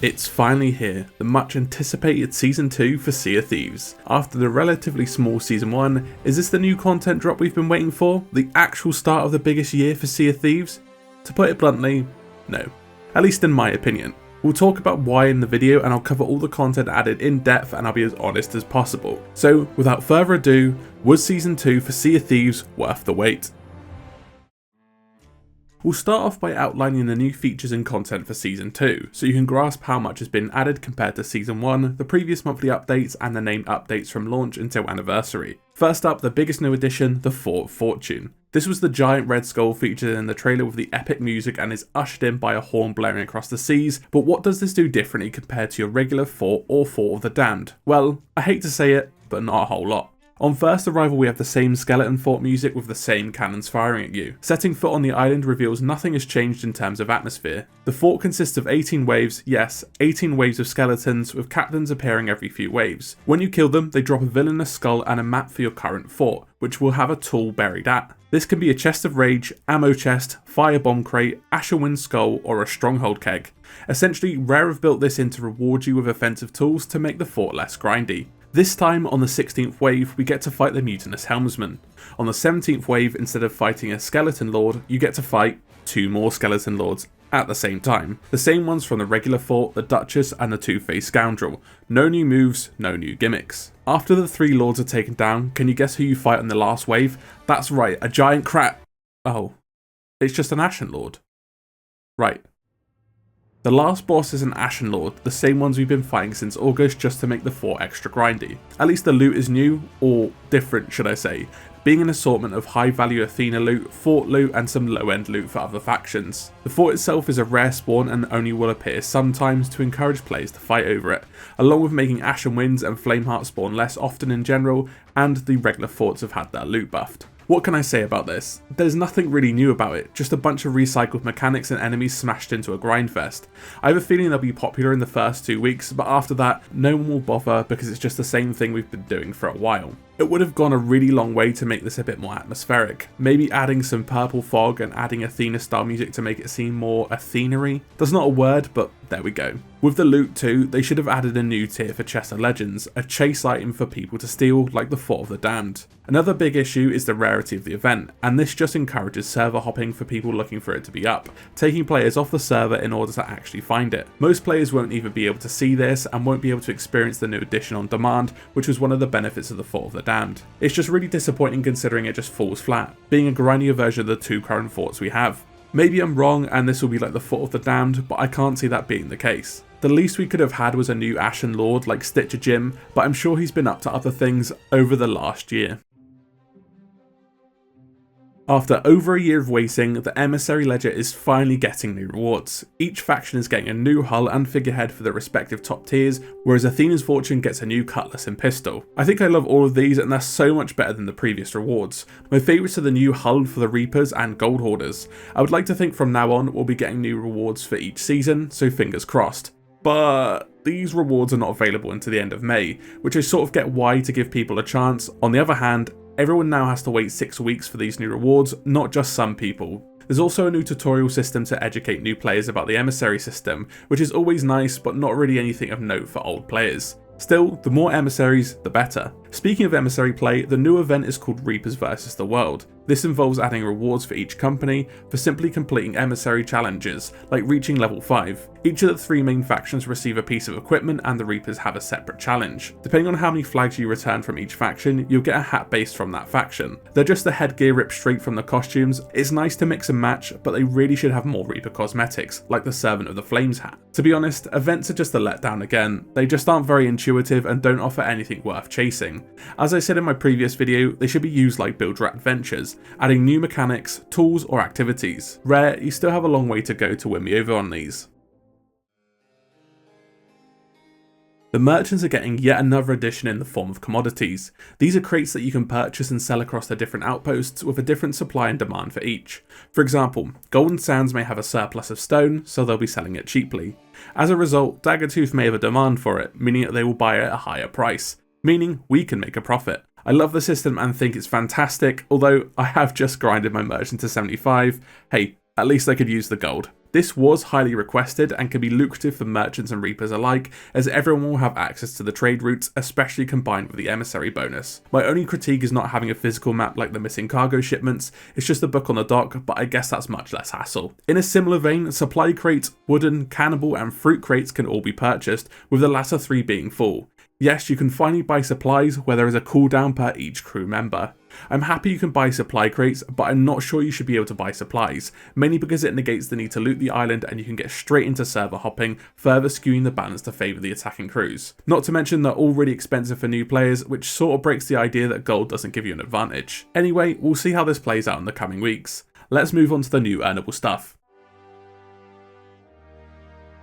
It's finally here, the much anticipated Season 2 for Sea of Thieves. After the relatively small Season 1, is this the new content drop we've been waiting for? The actual start of the biggest year for Sea of Thieves? To put it bluntly, no. At least in my opinion. We'll talk about why in the video and I'll cover all the content added in depth and I'll be as honest as possible. So without further ado, was Season 2 for Sea of Thieves worth the wait? We'll start off by outlining the new features and content for Season 2, so you can grasp how much has been added compared to Season 1, the previous monthly updates and the named updates from launch until anniversary. First up, the biggest new addition, the Fort of Fortune. This was the giant red skull featured in the trailer with the epic music and is ushered in by a horn blaring across the seas, but what does this do differently compared to your regular fort or Fort of the Damned? Well, I hate to say it, but not a whole lot. On first arrival we have the same skeleton fort music with the same cannons firing at you. Setting foot on the island reveals nothing has changed in terms of atmosphere. The fort consists of 18 waves, yes, 18 waves of skeletons with captains appearing every few waves. When you kill them, they drop a villainous skull and a map for your current fort, which will have a tool buried at. This can be a chest of rage, ammo chest, firebomb crate, Asherwind skull or a stronghold keg. Essentially, Rare have built this in to reward you with offensive tools to make the fort less grindy. This time, on the 16th wave, we get to fight the mutinous helmsman. On the 17th wave, instead of fighting a skeleton lord, you get to fight 2 more skeleton lords at the same time. The same ones from the regular fort, the Duchess and the two-faced scoundrel. No new moves, no new gimmicks. After the 3 lords are taken down, can you guess who you fight on the last wave? That's right, a giant crap. Oh, it's just an Ashen Lord. Right. The last boss is an Ashen Lord, the same ones we've been fighting since August just to make the fort extra grindy. At least the loot is new, or different should I say, being an assortment of high value Athena loot, fort loot and some low end loot for other factions. The fort itself is a rare spawn and only will appear sometimes to encourage players to fight over it, along with making Ashen Winds and Flameheart spawn less often in general, and the regular forts have had their loot buffed. What can I say about this? There's nothing really new about it, just a bunch of recycled mechanics and enemies smashed into a grindfest. I have a feeling they'll be popular in the first 2 weeks, but after that, no one will bother because it's just the same thing we've been doing for a while. It would have gone a really long way to make this a bit more atmospheric, maybe adding some purple fog and adding Athena style music to make it seem more Athenery. That's not a word, but there we go. With the loot too, they should have added a new tier for Chest of Legends, a chase item for people to steal like the Fort of the Damned. Another big issue is the rarity of the event, and this just encourages server hopping for people looking for it to be up, taking players off the server in order to actually find it. Most players won't even be able to see this and won't be able to experience the new addition on demand, which was one of the benefits of the Fort of the Damned. It's just really disappointing considering it just falls flat, being a grindier version of the 2 current forts we have. Maybe I'm wrong and this will be like the Fort of the Damned, but I can't see that being the case. The least we could have had was a new Ashen Lord like Stitcher Jim, but I'm sure he's been up to other things over the last year. After over a year of waiting, the Emissary ledger is finally getting new rewards. Each faction is getting a new hull and figurehead for their respective top tiers, whereas Athena's Fortune gets a new cutlass and pistol. I think I love all of these and they're so much better than the previous rewards. My favourites are the new hull for the Reapers and Gold Hoarders. I would like to think from now on we'll be getting new rewards for each season, so fingers crossed. But these rewards are not available until the end of May, which I sort of get why to give people a chance. On the other hand, everyone now has to wait 6 weeks for these new rewards, not just some people. There's also a new tutorial system to educate new players about the Emissary system, which is always nice but not really anything of note for old players. Still, the more emissaries, the better. Speaking of emissary play, the new event is called Reapers vs the World. This involves adding rewards for each company for simply completing emissary challenges, like reaching level 5. Each of the 3 main factions receive a piece of equipment and the Reapers have a separate challenge. Depending on how many flags you return from each faction, you'll get a hat based from that faction. They're just the headgear ripped straight from the costumes. It's nice to mix and match, but they really should have more Reaper cosmetics, like the Servant of the Flames hat. To be honest, events are just a letdown again. They just aren't very intuitive and don't offer anything worth chasing. As I said in my previous video, they should be used like Build Your Adventures, adding new mechanics, tools or activities. Rare, you still have a long way to go to win me over on these. The merchants are getting yet another addition in the form of commodities. These are crates that you can purchase and sell across the different outposts with a different supply and demand for each. For example, Golden Sands may have a surplus of stone, so they'll be selling it cheaply. As a result, Daggertooth may have a demand for it, meaning that they will buy it at a higher price, meaning we can make a profit. I love the system and think it's fantastic, although I have just grinded my merchant to 75. Hey, at least I could use the gold. This was highly requested and can be lucrative for merchants and reapers alike, as everyone will have access to the trade routes, especially combined with the Emissary bonus. My only critique is not having a physical map like the missing cargo shipments, it's just a book on the dock, but I guess that's much less hassle. In a similar vein, supply crates, wooden, cannibal and fruit crates can all be purchased, with the latter 3 being full. Yes, you can finally buy supplies where there is a cooldown per each crew member. I'm happy you can buy supply crates, but I'm not sure you should be able to buy supplies, mainly because it negates the need to loot the island and you can get straight into server hopping, further skewing the balance to favour the attacking crews. Not to mention they're all really expensive for new players, which sort of breaks the idea that gold doesn't give you an advantage. Anyway, we'll see how this plays out in the coming weeks. Let's move on to the new earnable stuff.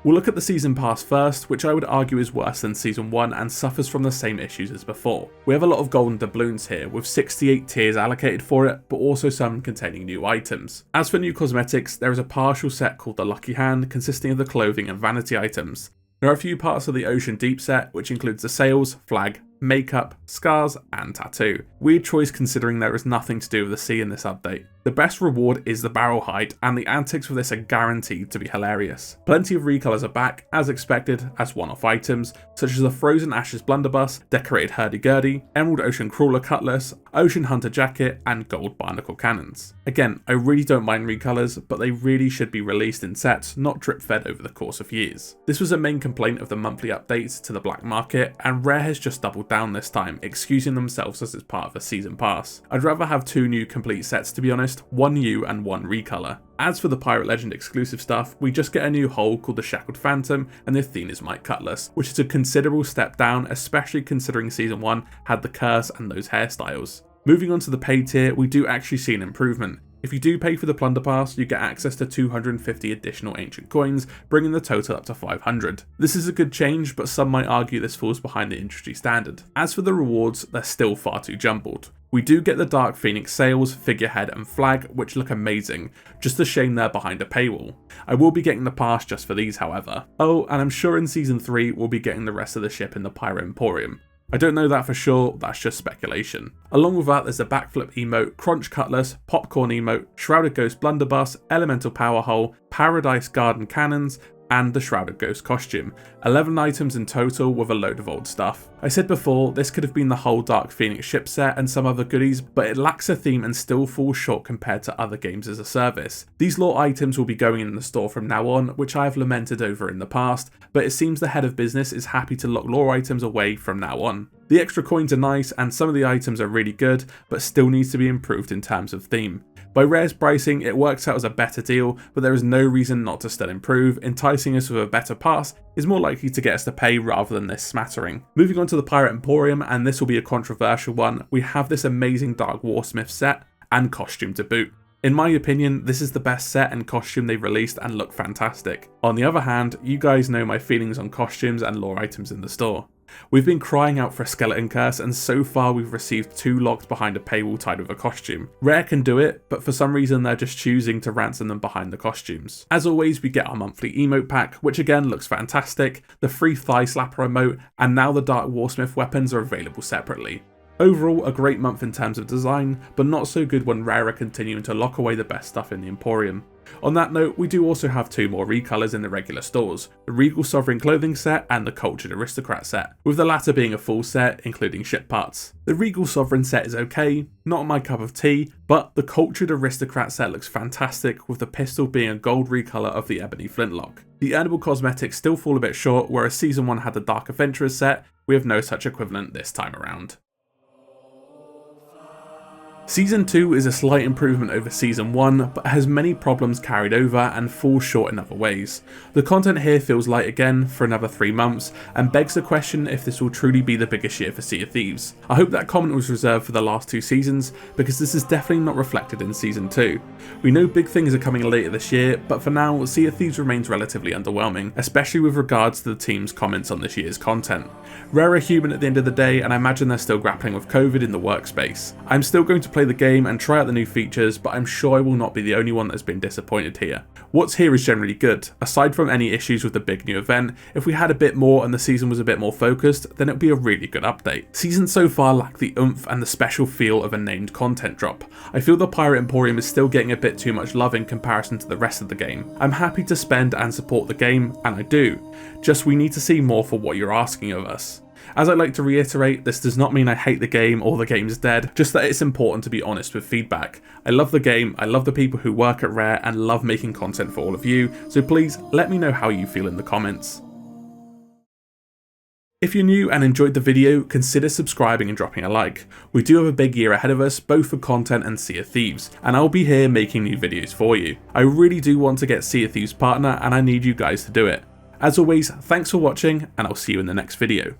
We'll look at the Season Pass first, which I would argue is worse than Season 1 and suffers from the same issues as before. We have a lot of golden doubloons here, with 68 tiers allocated for it, but also some containing new items. As for new cosmetics, there is a partial set called the Lucky Hand, consisting of the clothing and vanity items. There are a few parts of the Ocean Deep set, which includes the sails, flag, makeup, scars, and tattoo. Weird choice considering there is nothing to do with the sea in this update. The best reward is the barrel hide, and the antics for this are guaranteed to be hilarious. Plenty of recolors are back, as expected, as one-off items, such as the Frozen Ashes blunderbuss, decorated hurdy-gurdy, Emerald Ocean Crawler cutlass, Ocean Hunter jacket, and gold barnacle cannons. Again, I really don't mind recolors, but they really should be released in sets, not drip-fed over the course of years. This was a main complaint of the monthly updates to the black market, and Rare has just doubled down this time, excusing themselves as it's part of a season pass. I'd rather have 2 new complete sets to be honest, 1 new and 1 recolor. As for the Pirate Legend exclusive stuff, we just get a new hull called the Shackled Phantom and the Athena's Might Cutlass, which is a considerable step down, especially considering Season 1 had the curse and those hairstyles. Moving on to the paid tier, we do actually see an improvement. If you do pay for the Plunder Pass, you get access to 250 additional ancient coins, bringing the total up to 500. This is a good change, but some might argue this falls behind the industry standard. As for the rewards, they're still far too jumbled. We do get the Dark Phoenix sails, figurehead and flag, which look amazing, just a shame they're behind a paywall. I will be getting the pass just for these however. Oh, and I'm sure in Season 3 we'll be getting the rest of the ship in the Pirate Emporium. I don't know that for sure, that's just speculation. Along with that, there's the Backflip emote, Crunch Cutlass, Popcorn emote, Shrouded Ghost blunderbuss, Elemental Power Hull, Paradise Garden cannons, and the Shrouded Ghost costume. 11 items in total with a load of old stuff. I said before, this could have been the whole Dark Phoenix ship set and some other goodies, but it lacks a theme and still falls short compared to other games as a service. These lore items will be going in the store from now on, which I have lamented over in the past, but it seems the head of business is happy to lock lore items away from now on. The extra coins are nice and some of the items are really good, but still needs to be improved in terms of theme. By Rare's pricing, it works out as a better deal, but there is no reason not to still improve. Enticing us with a better pass is more likely to get us to pay rather than this smattering. Moving on to the Pirate Emporium, and this will be a controversial one, we have this amazing Dark Warsmith set and costume to boot. In my opinion, this is the best set and costume they've released and look fantastic. On the other hand, you guys know my feelings on costumes and lore items in the store. We've been crying out for a skeleton curse and so far we've received 2 locked behind a paywall tied with a costume. Rare can do it, but for some reason they're just choosing to ransom them behind the costumes. As always, we get our monthly emote pack, which again looks fantastic, the free thigh slapper emote, and now the Dark Warsmith weapons are available separately. Overall, a great month in terms of design, but not so good when Rare are continuing to lock away the best stuff in the Emporium. On that note, we do also have 2 more recolors in the regular stores, the Regal Sovereign clothing set and the Cultured Aristocrat set, with the latter being a full set, including ship parts. The Regal Sovereign set is okay, not my cup of tea, but the Cultured Aristocrat set looks fantastic, with the pistol being a gold recolor of the Ebony Flintlock. The earnable cosmetics still fall a bit short, whereas Season 1 had the Dark Adventurers set, we have no such equivalent this time around. Season 2 is a slight improvement over Season 1, but has many problems carried over and falls short in other ways. The content here feels light again for another 3 months, and begs the question if this will truly be the biggest year for Sea of Thieves. I hope that comment was reserved for the last 2 seasons, because this is definitely not reflected in Season 2. We know big things are coming later this year, but for now, Sea of Thieves remains relatively underwhelming, especially with regards to the team's comments on this year's content. Rare are human at the end of the day, and I imagine they're still grappling with COVID in the workspace. I'm still going to play the game and try out the new features, but I'm sure I will not be the only one that's been disappointed here. What's here is generally good. Aside from any issues with the big new event, if we had a bit more and the season was a bit more focused, then it would be a really good update. Seasons so far lack the oomph and the special feel of a named content drop. I feel the Pirate Emporium is still getting a bit too much love in comparison to the rest of the game. I'm happy to spend and support the game, and I do. Just we need to see more for what you're asking of us. As I like to reiterate, this does not mean I hate the game or the game's dead, just that it's important to be honest with feedback. I love the game, I love the people who work at Rare, and love making content for all of you, so please let me know how you feel in the comments. If you're new and enjoyed the video, consider subscribing and dropping a like. We do have a big year ahead of us, both for content and Sea of Thieves, and I'll be here making new videos for you. I really do want to get Sea of Thieves partner, and I need you guys to do it. As always, thanks for watching, and I'll see you in the next video.